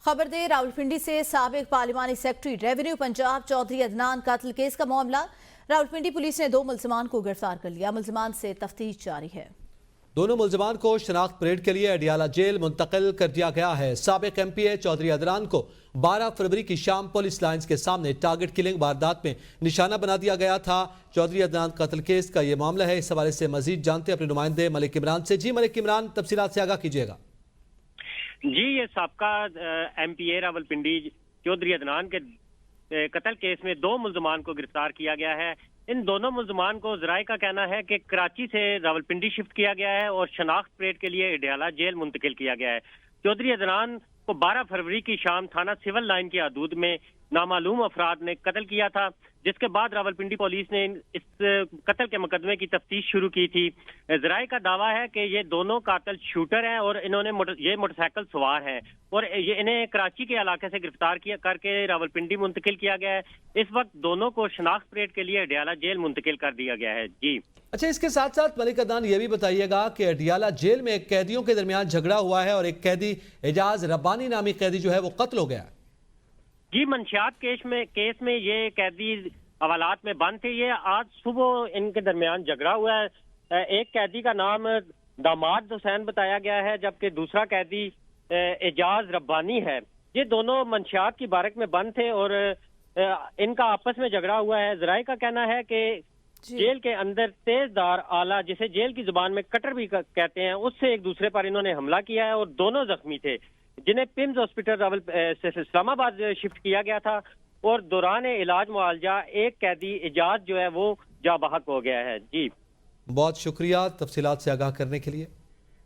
खबर दे रावलपिंडी से साबिक पार्लिमानी सेक्रेटरी रेवेन्यू पंजाब चौधरी अदनान कत्ल केस का मामला। रावलपिंडी पुलिस ने 2 मुलजमान को गिरफ्तार कर लिया। मुलजमान से तफ्तीश जारी है। दोनों मुलजमान को शनाख्त परेड के लिए अडियाला जेल मुंतकिल कर दिया गया है। साबिक एमपीए चौधरी अदनान को 12 फरवरी की शाम पुलिस लाइन्स के सामने टारगेट किलिंग वारदात में निशाना बना दिया गया था। चौधरी अदनान कत्ल केस का ये मामला है। इस हवाले से मजीद जानते अपने नुमाइंदे मलिक इमरान से। जी मलिक इमरान, तफसीलात से आगाह कीजिएगा। जी, ये साबका एमपीए रावलपिंडी चौधरी अदनान के कत्ल केस में 2 मुलजमान को गिरफ्तार किया गया है। इन दोनों मुलजमान को जराए का कहना है कि कराची से रावलपिंडी शिफ्ट किया गया है और शनाख्त परेड के लिए अडियाला जेल मुंतकिल किया गया है। चौधरी अदनान को 12 फरवरी की शाम थाना सिविल लाइन की हदूद में नामालूम अफराद ने कत्ल किया था, जिसके बाद रावलपिंडी पुलिस ने इस कत्ल के मुकदमे की तफ्तीश शुरू की थी। जराए का दावा है कि ये दोनों कातिल शूटर हैं और इन्होंने ये मोटरसाइकिल सवार हैं और ये इन्हें कराची के इलाके से गिरफ्तार किया करके रावलपिंडी मुंतकिल किया गया है। इस वक्त दोनों को शनाख्त परेड के लिए अडियाला जेल मुंतकिल कर दिया गया है। जी अच्छा, इसके साथ साथ मलिक अदनान ये भी बताइएगा कि अडियाला जेल में कैदियों के दरमियान झगड़ा हुआ है और एक कैदी एजाज रब्बानी नामी कैदी जो है वो कत्ल हो गया। जी, मंशियात केस में ये कैदी हवालात में बंद थे। ये आज सुबह इनके दरमियान झगड़ा हुआ है। एक कैदी का नाम दामाद हुसैन बताया गया है, जबकि दूसरा कैदी एजाज रब्बानी है। ये दोनों मंशियात की बारक में बंद थे और इनका आपस में झगड़ा हुआ है। जराए का कहना है कि जेल के अंदर तेजदार आला, जिसे जेल की जुबान में कटर भी कहते हैं, उससे एक दूसरे पर इन्होंने हमला किया है और दोनों जख्मी थे, जिन्हें पिम्स हॉस्पिटल इस्लामाबाद शिफ्ट किया गया था और दौरान इलाज मुआवजा एक कैदी एजाज जो है वो जा बहक हो गया है। जी बहुत शुक्रिया तफसीलात से आगाह करने के लिए।